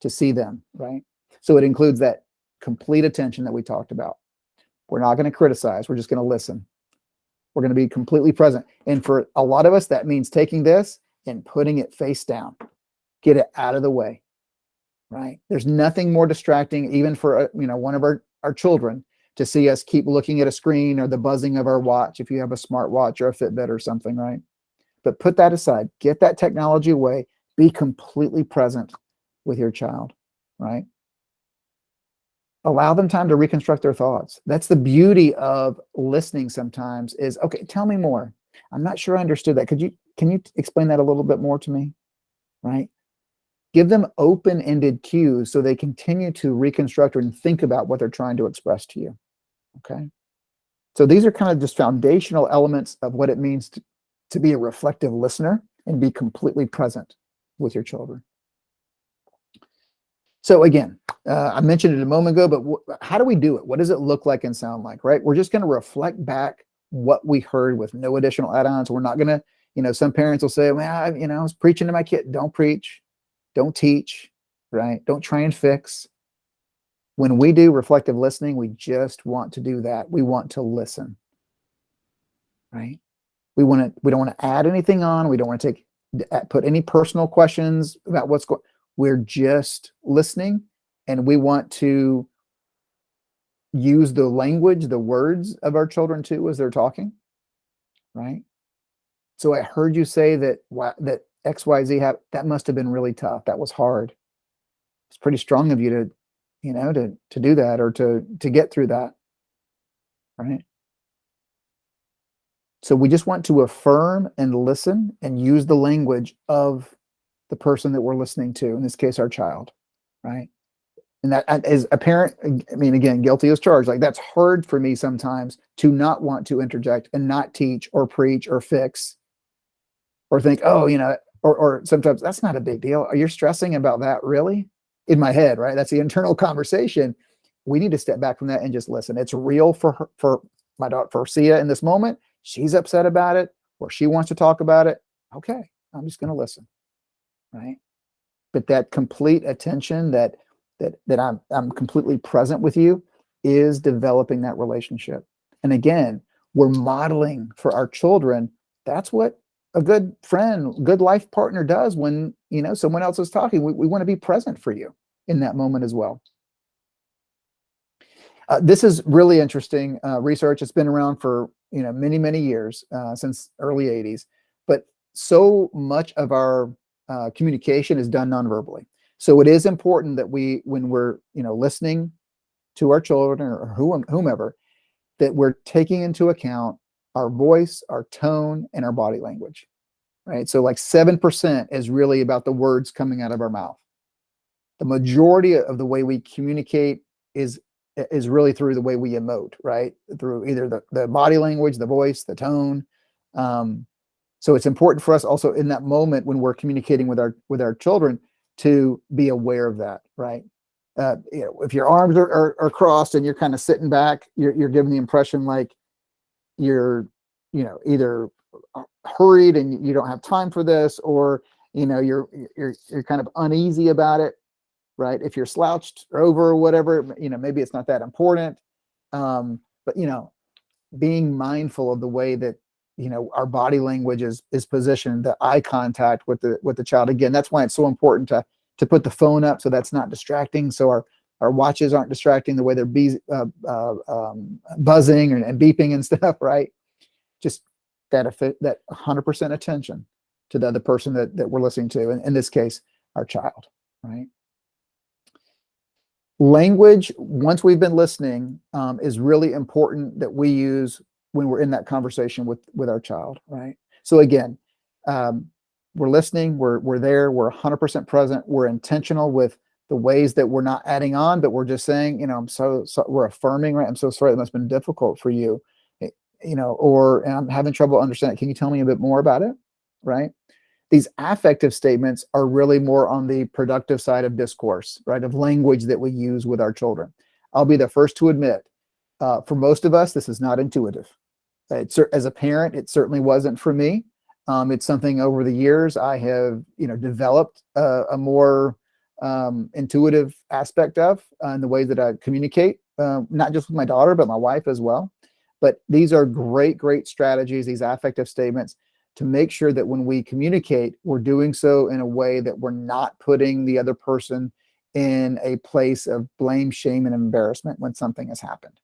to see them, right? So it includes that complete attention that we talked about. We're not going to criticize. We're just going to listen. We're going to be completely present. And for a lot of us, that means taking this and putting it face down. Get it out of the way, right? There's nothing more distracting, even for one of our children, to see us keep looking at a screen or the buzzing of our watch, if you have a smart watch or a Fitbit or something, right? But put that aside. Get that technology away. Be completely present with your child, right? Allow them time to reconstruct their thoughts. That's the beauty of listening sometimes is, okay, tell me more. I'm not sure I understood that. Can you explain that a little bit more to me, right? Give them open-ended cues so they continue to reconstruct and think about what they're trying to express to you, okay? So these are kind of just foundational elements of what it means to be a reflective listener and be completely present with your children. So again, I mentioned it a moment ago, but how do we do it? What does it look like and sound like, right? We're just going to reflect back what we heard with no additional add-ons. We're not going to, some parents will say, well, I was preaching to my kid. Don't preach. Don't teach, right? Don't try and fix. When we do reflective listening, we just want to do that. We want to listen, right? We don't want to add anything on. We don't want to put any personal questions about what's going. We're just listening, and we want to use the language, the words of our children too as they're talking, right? So I heard you say that XYZ happened. That must have been really tough. That was hard. It's pretty strong of you to, to do that, or to get through that, right? So we just want to affirm and listen and use the language of the person that we're listening to, in this case, our child, right? And that, as a parent, I mean, again, guilty as charged. Like, that's hard for me sometimes to not want to interject and not teach or preach or fix, or think, oh, or sometimes that's not a big deal. Are you stressing about that, really? In my head, right? That's the internal conversation. We need to step back from that and just listen. It's real for her, for my daughter, for Sia in this moment. She's upset about it, or she wants to talk about it. Okay, I'm just going to listen, right? But that complete attention, that I'm completely present with you, is developing that relationship. And again, we're modeling for our children. That's what a good friend, good life partner does when, someone else is talking. We want to be present for you in that moment as well. This is really interesting research. It's been around for many, many years, since early 80s. But so much of our communication is done non-verbally. So it is important that when we're listening to our children or whomever, that we're taking into account our voice, our tone, and our body language. Right. So like 7% is really about the words coming out of our mouth. The majority of the way we communicate is really through the way we emote, right? Through either the body language, the voice, the tone. So it's important for us also in that moment when we're communicating with our children to be aware of that, right? If your arms are crossed and you're kind of sitting back, you're giving the impression like you're, either hurried and you don't have time for this, or you're kind of uneasy about it. Right? If you're slouched over or whatever, maybe it's not that important. But being mindful of the way that our body language is positioned, the eye contact with the child. Again, that's why it's so important to put the phone up so that's not distracting. So our watches aren't distracting the way they're buzzing and beeping and stuff. Right? Just that 100% attention to the other person that we're listening to. In this case, our child. Right? Language, once we've been listening, is really important that we use when we're in that conversation with our child, right? So again, we're listening, we're there, we're 100% present, we're intentional with the ways that we're not adding on, but we're just saying, I'm so we're affirming, right? I'm so sorry, that must have been difficult for you, or I'm having trouble understanding. Can you tell me a bit more about it, right? These affective statements are really more on the productive side of discourse, right? Of language that we use with our children. I'll be the first to admit, for most of us, this is not intuitive. As a parent, it certainly wasn't for me. It's something over the years I have, developed a more intuitive aspect of in the way that I communicate, not just with my daughter, but my wife as well. But these are great strategies, these affective statements, to make sure that when we communicate, we're doing so in a way that we're not putting the other person in a place of blame, shame, and embarrassment when something has happened,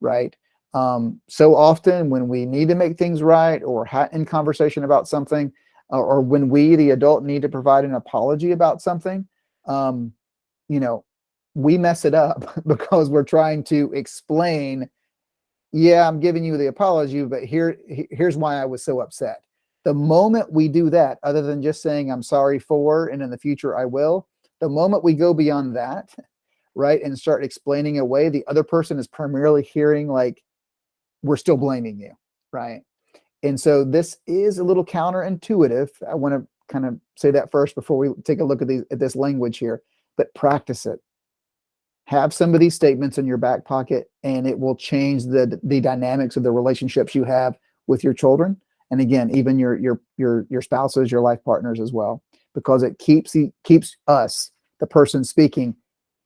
right? So often when we need to make things right, or in conversation about something, or when we, the adult, need to provide an apology about something, we mess it up because we're trying to explain, yeah, I'm giving you the apology, but here's why I was so upset. The moment we do that, other than just saying I'm sorry for, and in the future I will, the moment we go beyond that, right, and start explaining away, the other person is primarily hearing like we're still blaming you, right? And so this is a little counterintuitive. I want to kind of say that first before we take a look at this language here, but practice it. Have some of these statements in your back pocket, and it will change the dynamics of the relationships you have with your children. And again, even your spouses, your life partners as well. because it keeps us, the person speaking,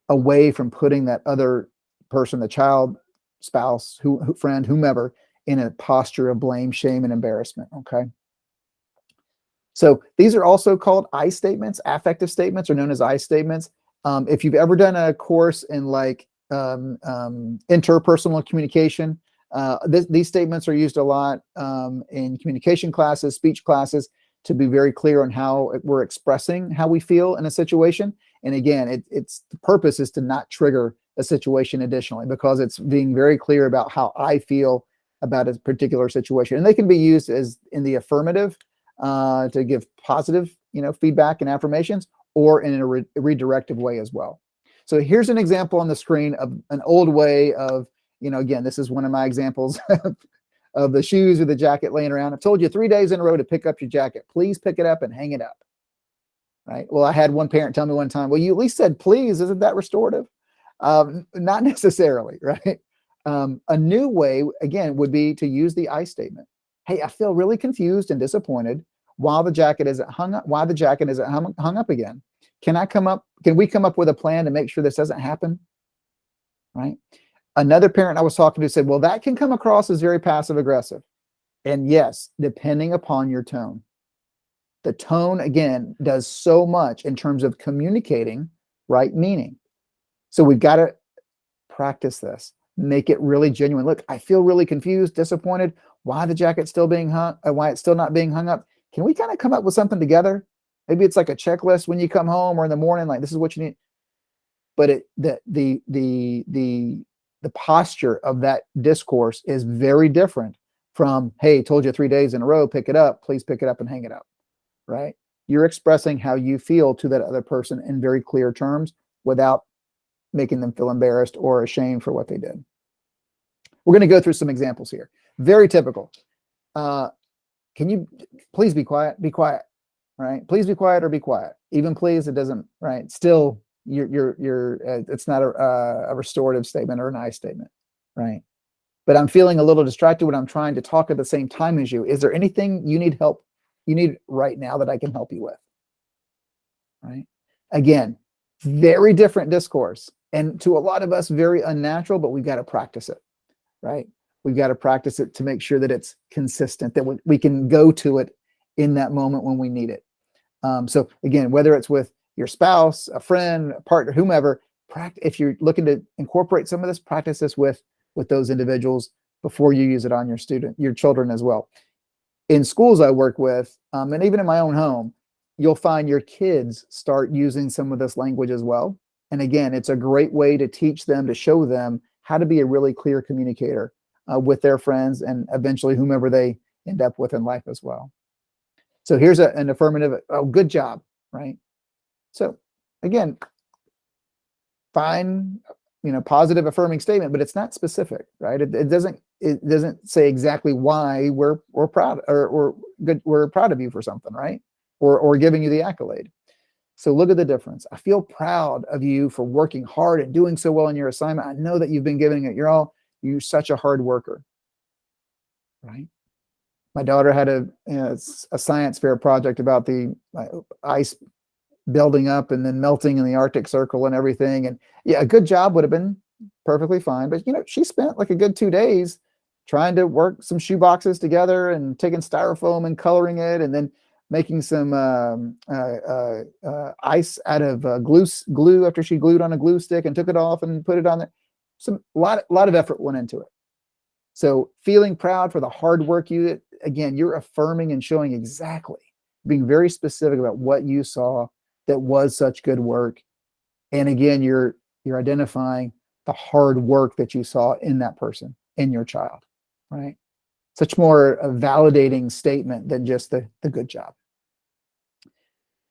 away from putting that other person, the child, spouse, friend, whomever, in a posture of blame, shame, and embarrassment. Okay. So these are also called I statements. Affective statements are known as I statements. If you've ever done a course in like interpersonal communication, these statements are used a lot in communication classes, speech classes, to be very clear on how we're expressing how we feel in a situation. And again, it's the purpose is to not trigger a situation additionally, because it's being very clear about how I feel about a particular situation. And they can be used as in the affirmative to give positive, feedback and affirmations, or in a redirective way as well. So here's an example on the screen of an old way of, again, this is one of my examples of the shoes or the jacket laying around. I've told you 3 days in a row to pick up your jacket. Please pick it up and hang it up. Right. Well, I had one parent tell me one time, well, you at least said please. Isn't that restorative? Not necessarily. Right. A new way, again, would be to use the I statement. Hey, I feel really confused and disappointed while the jacket isn't hung up. Why the jacket isn't hung up again? Can we come up with a plan to make sure this doesn't happen? Right. Another parent I was talking to said, well, that can come across as very passive aggressive. And yes, depending upon your tone. The tone, again, does so much in terms of communicating right meaning. So we've got to practice this, make it really genuine. Look, I feel really confused, disappointed. Why the jacket's still being hung, why it's still not being hung up. Can we kind of come up with something together? Maybe it's like a checklist when you come home or in the morning, like this is what you need. But the posture of that discourse is very different from, hey, told you 3 days in a row, pick it up, please pick it up and hang it up, right? You're expressing how you feel to that other person in very clear terms without making them feel embarrassed or ashamed for what they did. We're going to go through some examples here. Very typical. Can you please be quiet? Be quiet, right? Please be quiet or be quiet. Even please, it doesn't, right? Still, it's not a restorative statement or an I statement, right? But I'm feeling a little distracted when I'm trying to talk at the same time as you. Is there anything you need help? You need right now that I can help you with, right? Again, very different discourse, and to a lot of us, very unnatural, but we've got to practice it, right? We've got to practice it to make sure that it's consistent, that we can go to it in that moment when we need it. So again, whether it's with your spouse, a friend, a partner, whomever, if you're looking to incorporate some of this, practice this with those individuals before you use it on your children as well. In schools I work with, and even in my own home, you'll find your kids start using some of this language as well. And again, it's a great way to teach them, to show them how to be a really clear communicator with their friends and eventually whomever they end up with in life as well. So here's an affirmative, oh, good job, right? So again, fine, positive affirming statement, but it's not specific, right? It doesn't say exactly why we're proud or good, we're proud of you for something, right? Or giving you the accolade. So look at the difference. I feel proud of you for working hard and doing so well in your assignment. I know that you've been giving it your all. You're such a hard worker, right? My daughter had a science fair project about the ice building up and then melting in the Arctic Circle and everything. And yeah, a good job would have been perfectly fine. But, she spent like a good 2 days trying to work some shoe boxes together and taking styrofoam and coloring it and then making some ice out of glue after she glued on a glue stick and took it off and put it on there. A lot of effort went into it. So feeling proud for the hard work you're affirming and showing exactly, being very specific about what you saw that was such good work. And again, you're identifying the hard work that you saw in that person, in your child, right? Such more a validating statement than just the good job.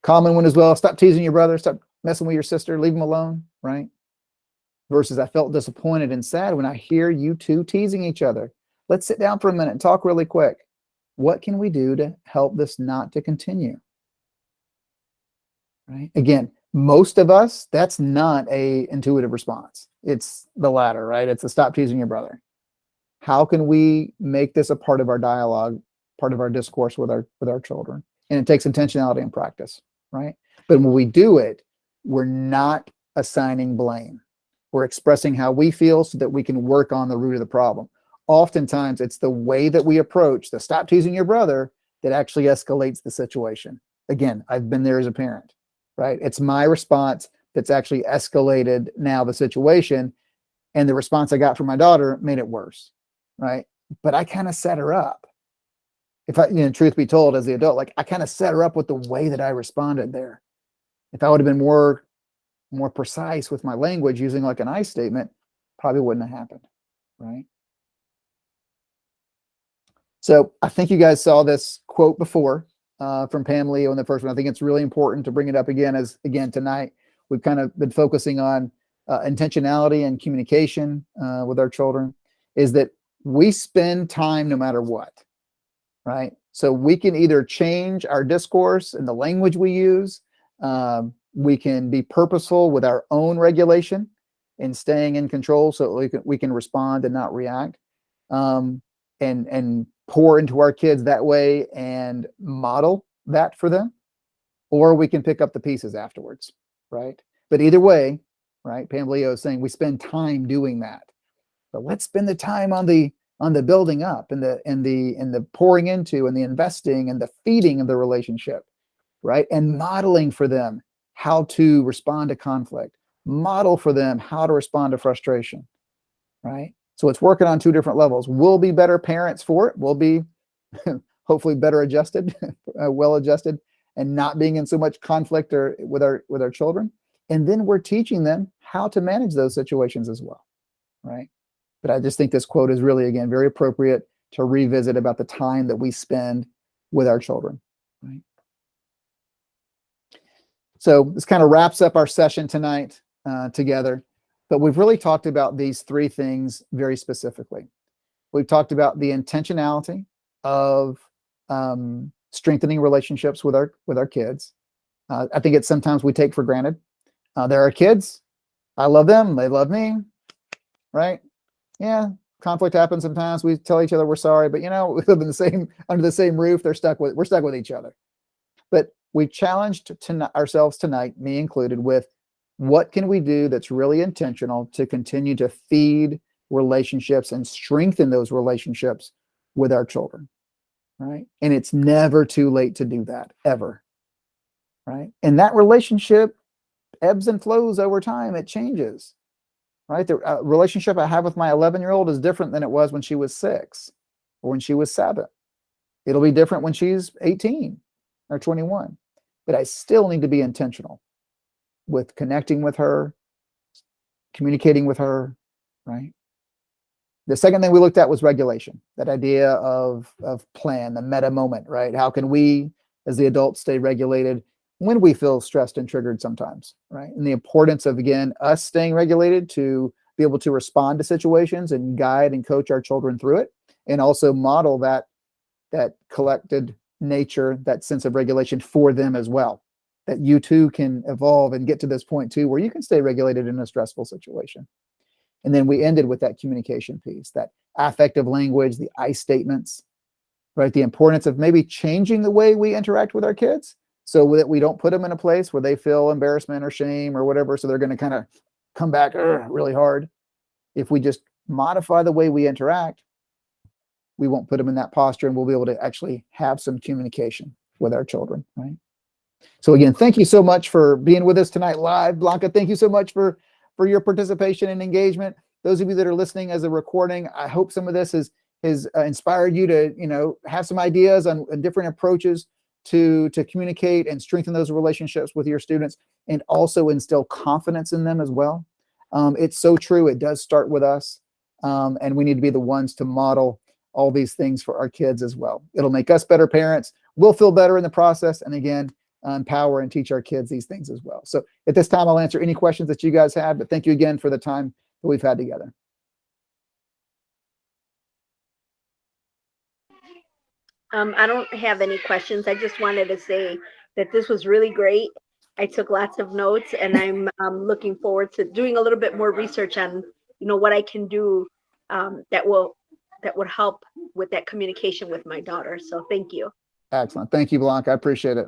Common one as well, stop teasing your brother, stop messing with your sister, leave them alone, right? Versus I felt disappointed and sad when I hear you two teasing each other. Let's sit down for a minute and talk really quick. What can we do to help this not to continue? Right? Again, most of us, that's not a intuitive response. It's the latter, right? It's a stop teasing your brother. How can we make this a part of our dialogue, part of our discourse with our children? And it takes intentionality and practice. right? But when we do it, we're not assigning blame. We're expressing how we feel so that we can work on the root of the problem. Oftentimes, it's the way that we approach the stop teasing your brother that actually escalates the situation. Again, I've been there as a parent, right? It's my response that's actually escalated now the situation. And the response I got from my daughter made it worse, right? But I kind of set her up. If I, truth be told, as the adult, like I kind of set her up with the way that I responded there. If I would have been more precise with my language using like an I statement, probably wouldn't have happened, right? So I think you guys saw this quote before from Pam Leo in the first one. I think it's really important to bring it up again, as again tonight we've kind of been focusing on intentionality and communication with our children, is that we spend time no matter what, right? So we can either change our discourse and the language we use. We can be purposeful with our own regulation and staying in control so we can respond and not react, and pour into our kids that way and model that for them, or we can pick up the pieces afterwards, right? But either way, right? Pam Leo is saying we spend time doing that, but let's spend the time on the building up and the pouring into and the investing and the feeding of the relationship, right? And modeling for them how to respond to conflict, model for them how to respond to frustration, right? So it's working on two different levels. We'll be better parents for it. We'll be hopefully better adjusted, well adjusted, and not being in so much conflict or with our children. And then we're teaching them how to manage those situations as well, right? But I just think this quote is really, again, very appropriate to revisit about the time that we spend with our children, right? So this kind of wraps up our session tonight together, but we've really talked about these three things very specifically. We've talked about the intentionality of strengthening relationships with our kids. I think it's sometimes we take for granted. They're our kids. I love them. They love me, right? Yeah, conflict happens sometimes. We tell each other we're sorry, but we live in under the same roof. We're stuck with each other. But we challenged ourselves tonight, me included, with what can we do that's really intentional to continue to feed relationships and strengthen those relationships with our children, right? And it's never too late to do that, ever, right? And that relationship ebbs and flows over time. It changes, right? The relationship I have with my 11-year-old is different than it was when she was 6 or when she was 7. It'll be different when she's 18 or 21. But I still need to be intentional with connecting with her, communicating with her, right? The second thing we looked at was regulation, that idea of plan, the meta moment, right? How can we, as the adults, stay regulated when we feel stressed and triggered sometimes, right? And the importance of, again, us staying regulated to be able to respond to situations and guide and coach our children through it, and also model that collected nature, that sense of regulation for them as well, that you too can evolve and get to this point too where you can stay regulated in a stressful situation. And then we ended with that communication piece, that affective language, the I statements, right? The importance of maybe changing the way we interact with our kids so that we don't put them in a place where they feel embarrassment or shame or whatever, so they're going to kind of come back really hard. If we just modify the way we interact, we won't put them in that posture, and we'll be able to actually have some communication with our children, right? So again, thank you so much for being with us tonight live. Blanca, thank you so much for your participation and engagement. Those of you that are listening as a recording, I hope some of this has inspired you to, have some ideas on different approaches to communicate and strengthen those relationships with your students, and also instill confidence in them as well. It's so true. It does start with us, and we need to be the ones to model all these things for our kids as well. It'll make us better parents. We'll feel better in the process, and again, empower and teach our kids these things as well. So at this time, I'll answer any questions that you guys have, but thank you again for the time that we've had together. I don't have any questions. I just wanted to say that this was really great. I took lots of notes, and I'm looking forward to doing a little bit more research on, what I can do that would help with that communication with my daughter. So thank you. Excellent. Thank you, Blanca. I appreciate it.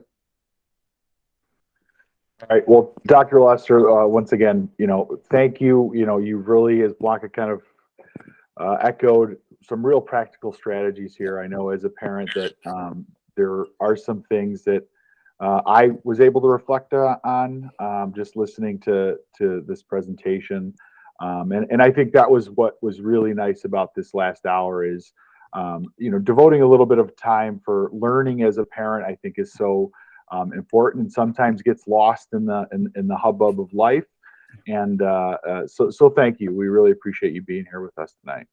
All right. Well, Dr. Lester, once again, thank you. You really, as Blanca kind of echoed, some real practical strategies here. I know as a parent that there are some things that I was able to reflect on just listening to this presentation. And I think that was what was really nice about this last hour is, devoting a little bit of time for learning as a parent, I think is so important and sometimes gets lost in the hubbub of life. And so thank you. We really appreciate you being here with us tonight.